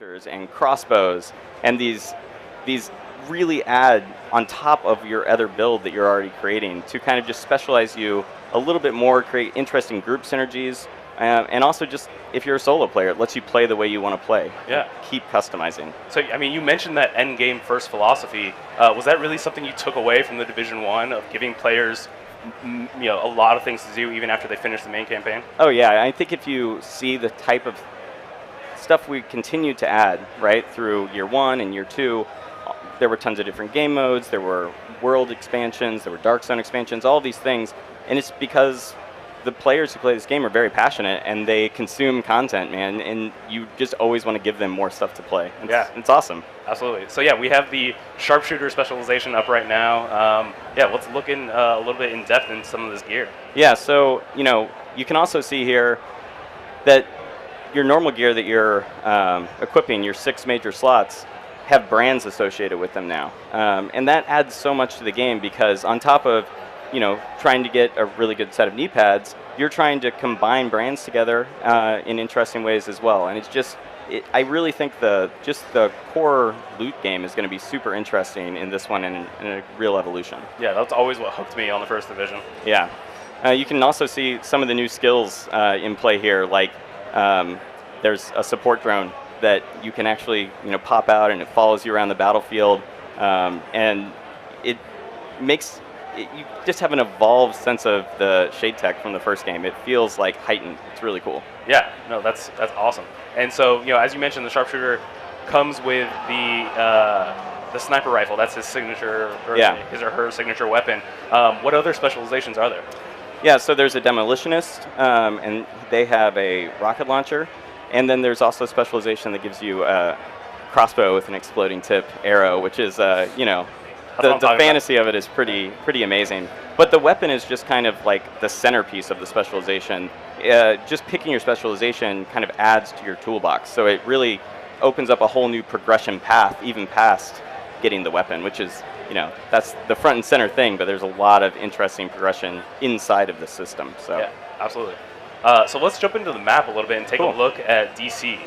launchers and crossbows, and these really add on top of your other build that you're already creating to kind of just specialize you a little bit more, create interesting group synergies, and also just if you're a solo player, it lets you play the way you want to play. Yeah. Keep customizing. So, I mean, you mentioned that end game first philosophy. Was that really something you took away from the Division 1 of giving players a lot of things to do even after they finish the main campaign? Oh yeah, I think if you see the type of stuff we continue to add, right, through year 1 and year 2, there were tons of different game modes, there were world expansions, there were Dark Zone expansions, all these things, and it's because the players who play this game are very passionate and they consume content, man, and you just always want to give them more stuff to play. It's awesome. Absolutely. So yeah, we have the sharpshooter specialization up right now. Let's look in a little bit in depth in some of this gear. Yeah, so you can also see here that your normal gear that you're equipping, your 6 major slots, have brands associated with them now. And that adds so much to the game because on top of trying to get a really good set of knee pads, you're trying to combine brands together in interesting ways as well. And it's just, I really think the core loot game is going to be super interesting in this one and in a real evolution. Yeah, that's always what hooked me on the first division. Yeah. You can also see some of the new skills in play here, like there's a support drone that you can actually pop out and it follows you around the battlefield, and it makes you just have an evolved sense of the shade tech from the first game. It feels like heightened. It's really cool. Yeah, no, that's awesome. And so as you mentioned, the sharpshooter comes with the sniper rifle. That's his signature, or his or her signature weapon. What other specializations are there? Yeah, so there's a demolitionist, and they have a rocket launcher, and then there's also a specialization that gives you a crossbow with an exploding tip arrow, which is the fantasy of it is pretty amazing. But the weapon is just kind of like the centerpiece of the specialization. Just picking your specialization kind of adds to your toolbox. So it really opens up a whole new progression path, even past getting the weapon, which is, that's the front and center thing, but there's a lot of interesting progression inside of the system. So. Yeah, absolutely. So let's jump into the map a little bit and take a look at DC.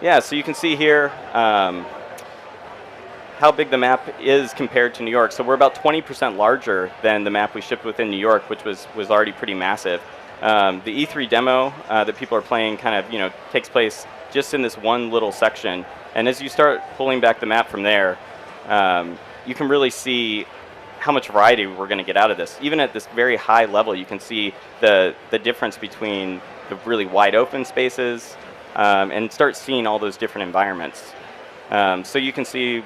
Yeah, so you can see here how big the map is compared to New York. So we're about 20% larger than the map we shipped within New York, which was already pretty massive. The E3 demo that people are playing kind of, takes place just in this one little section. And as you start pulling back the map from there, you can really see how much variety we're going to get out of this. Even at this very high level, you can see the difference between the really wide open spaces and start seeing all those different environments. So you can see,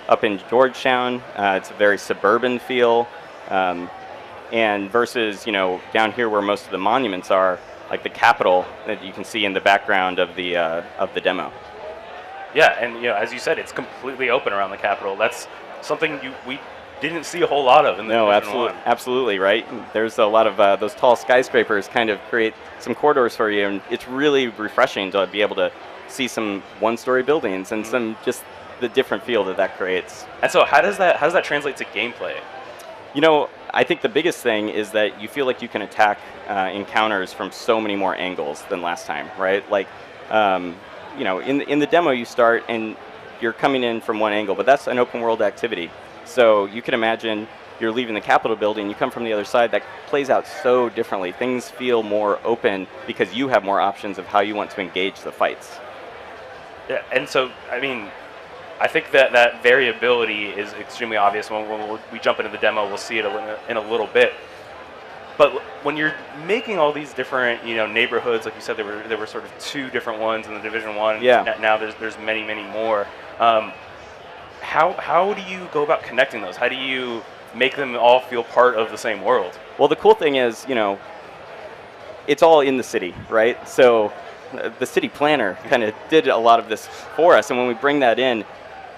up in Georgetown, it's a very suburban feel, and versus, down here where most of the monuments are, like the Capitol that you can see in the background of the demo. Yeah, and as you said, it's completely open around the Capitol. That's something we didn't see a whole lot of in the absolutely, right? There's a lot of those tall skyscrapers kind of create some corridors for you, and it's really refreshing to be able to see some one-story buildings and some just the different feel that creates. And so how does that translate to gameplay? I think the biggest thing is that you feel like you can attack encounters from so many more angles than last time, right? Like, in the demo you start and you're coming in from one angle, but that's an open world activity. So you can imagine you're leaving the Capitol building, you come from the other side, that plays out so differently. Things feel more open because you have more options of how you want to engage the fights. Yeah, and so, I think that variability is extremely obvious. When we jump into the demo, we'll see it in a little bit. But when you're making all these different, neighborhoods, like you said, there were sort of 2 different ones in the Division 1. Yeah. Now there's many, many more. How do you go about connecting those? How do you make them all feel part of the same world? Well, the cool thing is, it's all in the city, right? So the city planner kind of did a lot of this for us, and when we bring that in,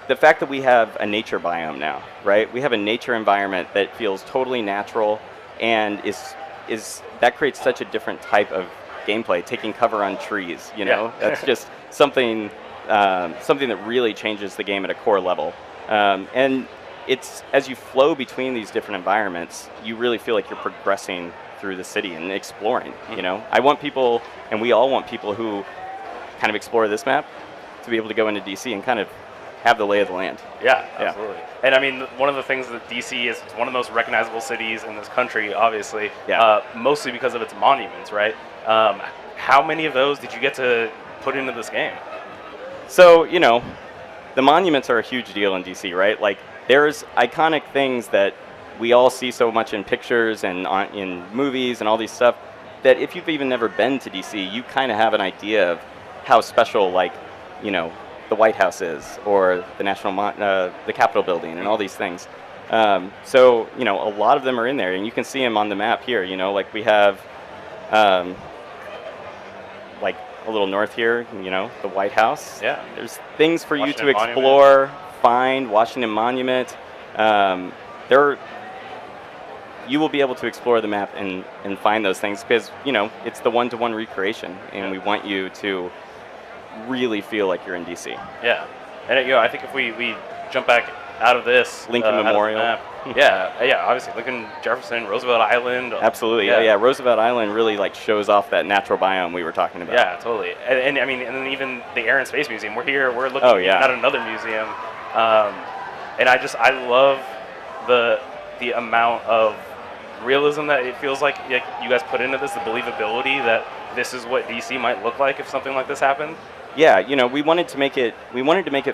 the fact that we have a nature biome now, right? We have a nature environment that feels totally natural, and that creates such a different type of gameplay. Taking cover on trees, Yeah. That's just something that really changes the game at a core level. And it's as you flow between these different environments, you really feel like you're progressing through the city and exploring. I want people, and we all want people who kind of explore this map, to be able to go into DC and kind of have the lay of the land. Yeah, absolutely. And I mean, one of the things that DC is one of the most recognizable cities in this country, obviously, mostly because of its monuments, right? How many of those did you get to put into this game? So, the monuments are a huge deal in DC, right? Like, there's iconic things that we all see so much in pictures and in movies and all these stuff that if you've even never been to DC, you kind of have an idea of how special, like, the White House is, or the the Capitol building, and all these things. So, a lot of them are in there, and you can see them on the map here. Like we have, like a little north here, the White House. Yeah. There's things for Washington you to explore, find. Washington Monument. You will be able to explore the map and find those things because, it's the one-to-one recreation, and we want you to really feel like you're in DC. Yeah, and I think if we jump back out of this Lincoln Memorial. Obviously Lincoln, Jefferson, Roosevelt Island. Absolutely, yeah. Roosevelt Island really like shows off that natural biome we were talking about. Yeah, totally. And I mean, and then even the Air and Space Museum. We're here. We're looking at another museum, and I love the amount of realism that it feels like you guys put into this, the believability that this is what DC might look like if something like this happened. Yeah, we wanted to make it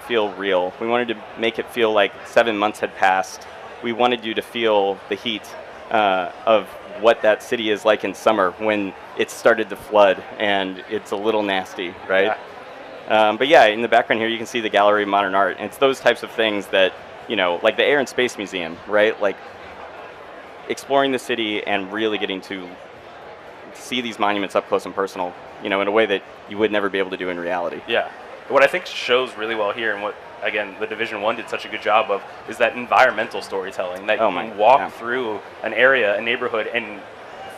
feel real. We wanted to make it feel like 7 months had passed. We wanted you to feel the heat of what that city is like in summer when it started to flood and it's a little nasty, right? Yeah. But yeah, in the background here you can see the Gallery of Modern Art. And it's those types of things that, like the Air and Space Museum, right? Like exploring the city and really getting to see these monuments up close and personal, in a way that you would never be able to do in reality. Yeah. What I think shows really well here, and what, again, the Division 1 did such a good job of, is that environmental storytelling, that you can walk through an area, a neighborhood, and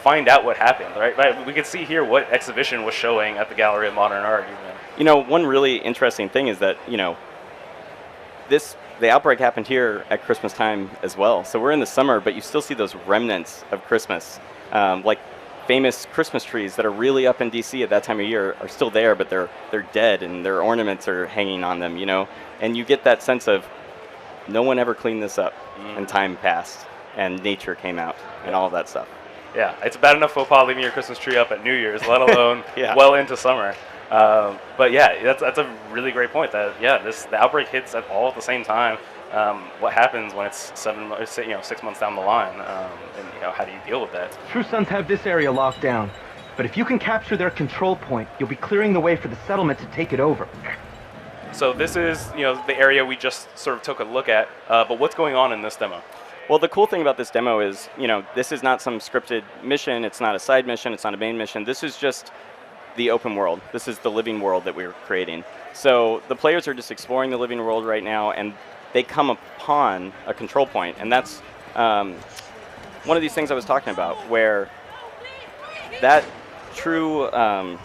find out what happened, right? We could see here what exhibition was showing at the Gallery of Modern Art. One really interesting thing is that, the outbreak happened here at Christmas time as well. So we're in the summer, but you still see those remnants of Christmas. Like famous Christmas trees that are really up in DC at that time of year are still there, but they're dead and their ornaments are hanging on them, And you get that sense of no one ever cleaned this up, and time passed, and nature came out, and all of that stuff. Yeah, it's bad enough faux pas leaving your Christmas tree up at New Year's, let alone well into summer. But yeah, that's a really great point. That the outbreak hits all at the same time. What happens when it's 6 months down the line, and how do you deal with that? True Sons have this area locked down, but if you can capture their control point, you'll be clearing the way for the settlement to take it over. So this is the area we just sort of took a look at. But what's going on in this demo? Well, the cool thing about this demo is, this is not some scripted mission. It's not a side mission. It's not a main mission. This is just the open world. This is the living world that we're creating. So the players are just exploring the living world right now, and they come upon a control point. And that's one of these things I was talking about, where that the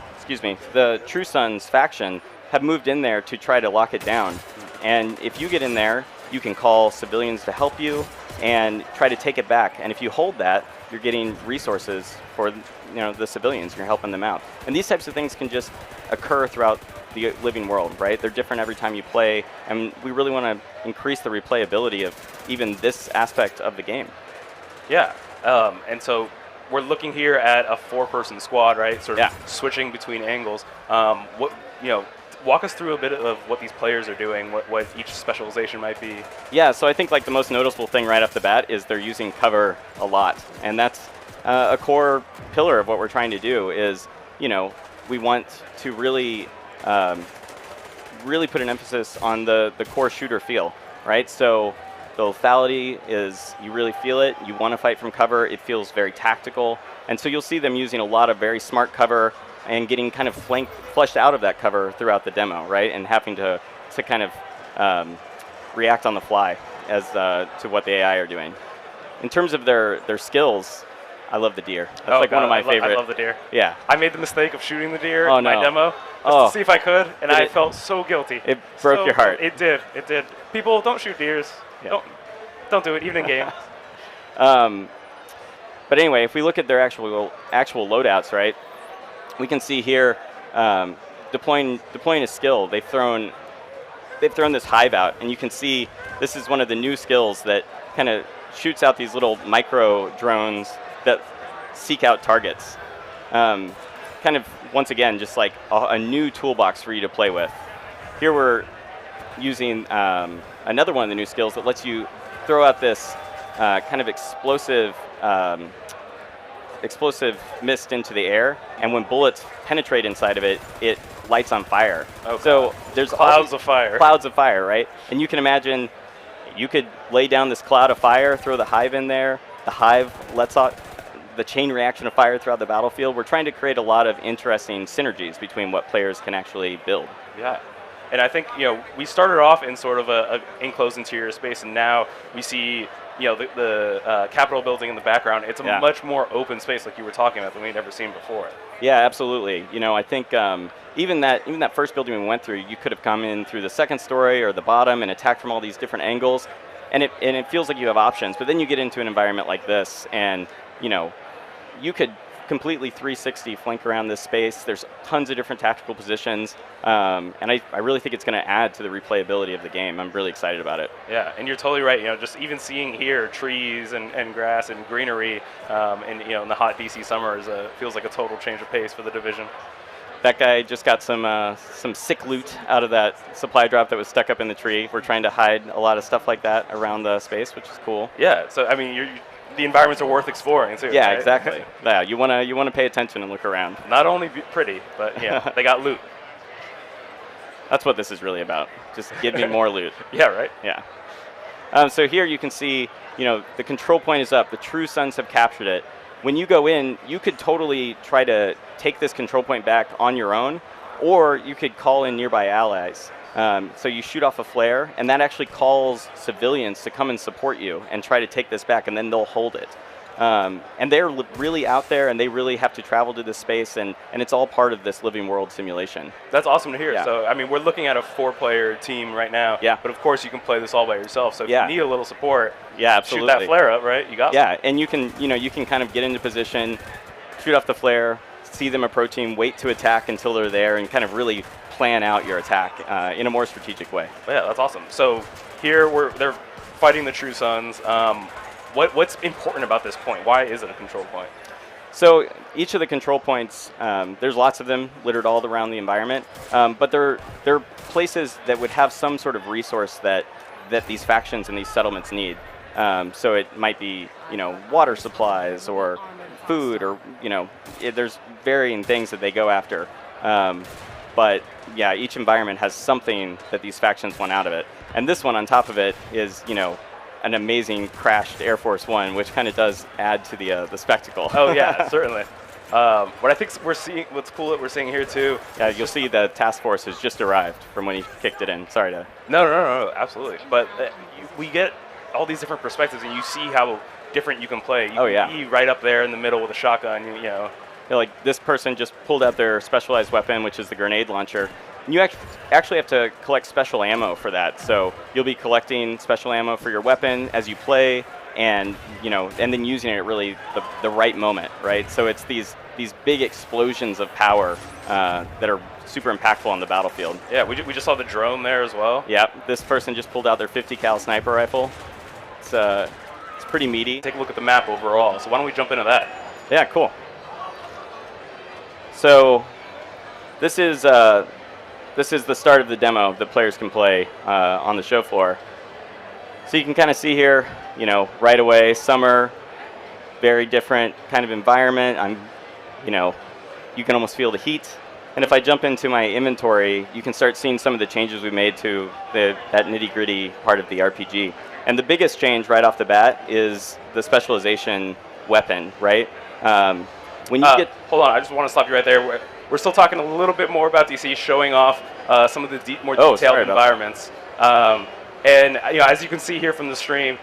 True Sons faction have moved in there to try to lock it down. And if you get in there, you can call civilians to help you and try to take it back. And if you hold that, you're getting resources for the civilians. You're helping them out. And these types of things can just occur throughout the living world, right? They're different every time you play, and we really want to increase the replayability of even this aspect of the game. Yeah, and so we're looking here at a 4-person squad, right? Sort of switching between angles. Walk us through a bit of what these players are doing, what each specialization might be. Yeah, so I think like the most noticeable thing right off the bat is they're using cover a lot, and that's a core pillar of what we're trying to do. Is we want to really put an emphasis on the core shooter feel, right? So the lethality is, you really feel it. You want to fight from cover. It feels very tactical, and so you'll see them using a lot of very smart cover and getting kind of flushed out of that cover throughout the demo, right? And having to kind of react on the fly as to what the AI are doing. In terms of their skills, I love the deer. That's one of my favorite. I love the deer. Yeah. I made the mistake of shooting the deer in my demo just to see if I could, and I felt so guilty. It broke your heart. It did. It did. People, don't shoot deers. Yeah. Don't do it, even in game. But anyway, if we look at their actual loadouts, right? We can see here, deploying a skill, they've thrown this hive out, and you can see this is one of the new skills that kind of shoots out these little micro drones that seek out targets. Kind of, once again, just like a new toolbox for you to play with. Here we're using another one of the new skills that lets you throw out this kind of explosive mist into the air, and when bullets penetrate inside of it, it lights on fire. Okay. So there's clouds of fire. Clouds of fire, right? And you can imagine you could lay down this cloud of fire, throw the hive in there. The hive lets out the chain reaction of fire throughout the battlefield. We're trying to create a lot of interesting synergies between what players can actually build. Yeah. And I think, we started off in sort of a enclosed interior space, and now we see, the Capitol building in the background. It's a much more open space, like you were talking about, than we'd ever seen before. Yeah, absolutely. I think even that first building we went through, you could have come in through the second story or the bottom and attacked from all these different angles, and it feels like you have options. But then you get into an environment like this, and you could completely 360 flank around this space. There's tons of different tactical positions, and I really think it's going to add to the replayability of the game. I'm really excited about it. Yeah, and you're totally right. Just even seeing here trees and grass and greenery, in the hot DC summer feels like a total change of pace for the Division. That guy just got some sick loot out of that supply drop that was stuck up in the tree. We're trying to hide a lot of stuff like that around the space, which is cool. Yeah, so I mean, the environments are worth exploring too. Yeah, right? exactly. Yeah, you wanna pay attention and look around. Not only pretty, but they got loot. That's what this is really about. Just give me more loot. Yeah, right. Yeah. So here you can see, the control point is up. The True Sons have captured it. When you go in, you could totally try to take this control point back on your own, or you could call in nearby allies. So you shoot off a flare, and that actually calls civilians to come and support you and try to take this back, and then they'll hold it. And they're really out there, and they really have to travel to this space, and it's all part of this living world simulation. That's awesome to hear. Yeah. So, I mean, we're looking at a 4-player team right now, but of course you can play this all by yourself. So if you need a little support, absolutely. shoot that flare up, right? You got it. And you can kind of get into position, shoot off the flare, see them approaching, wait to attack until they're there, and kind of really plan out your attack in a more strategic way. Yeah, that's awesome. So here they're fighting the True Sons. What's important about this point? Why is it a control point? So each of the control points, there's lots of them littered all around the environment, but they're places that would have some sort of resource that these factions and these settlements need. So it might be water supplies or food, or there's varying things that they go after. But yeah, each environment has something that these factions want out of it. And this one on top of it is, an amazing crashed Air Force One, which kind of does add to the spectacle. Oh yeah, certainly. What I think what's cool that we're seeing here too. Yeah, you'll see the task force has just arrived from when he kicked it in. Sorry to. No, absolutely. But we get all these different perspectives, and you see how different you can play. You can be right up there in the middle with a shotgun. Like this person just pulled out their specialized weapon, which is the grenade launcher. And you actually have to collect special ammo for that. So you'll be collecting special ammo for your weapon as you play, and and then using it at really the right moment, right? So it's these big explosions of power that are super impactful on the battlefield. Yeah, we just saw the drone there as well. Yeah, this person just pulled out their 50 cal sniper rifle. It's pretty meaty. Take a look at the map overall. So why don't we jump into that? Yeah, cool. So this is the start of the demo that players can play on the show floor. So you can kind of see here, right away, summer, very different kind of environment. You can almost feel the heat. And if I jump into my inventory, you can start seeing some of the changes we made to that nitty-gritty part of the RPG. And the biggest change right off the bat is the specialization weapon, right? When you hold on, I just want to stop you right there. We're still talking a little bit more about DC, showing off some of the more detailed environments. And as you can see here from the stream,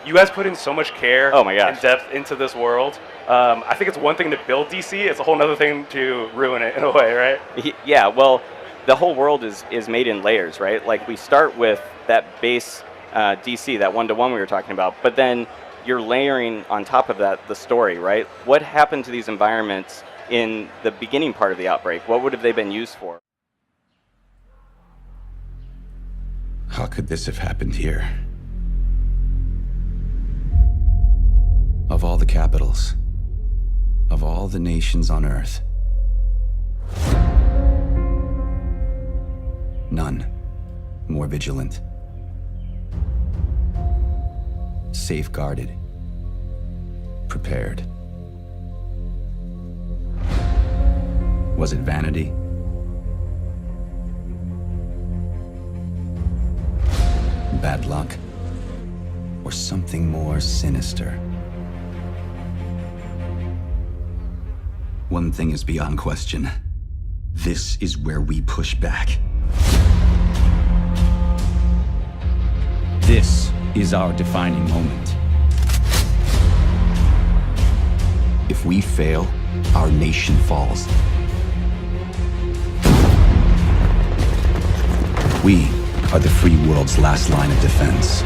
you guys put in so much care and depth into this world. I think it's one thing to build DC; it's a whole other thing to ruin it in a way, right? Yeah. Well, the whole world is made in layers, right? Like we start with that base DC, that 1-to-1 we were talking about, but then you're layering on top of that the story, right? What happened to these environments in the beginning part of the outbreak? What would have they been used for? How could this have happened here? Of all the capitals, of all the nations on Earth, none more vigilant, safeguarded, prepared. Was it vanity? Bad luck? Or something more sinister? One thing is beyond question. This is where we push back. This is our defining moment. If we fail, our nation falls. We are the free world's last line of defense.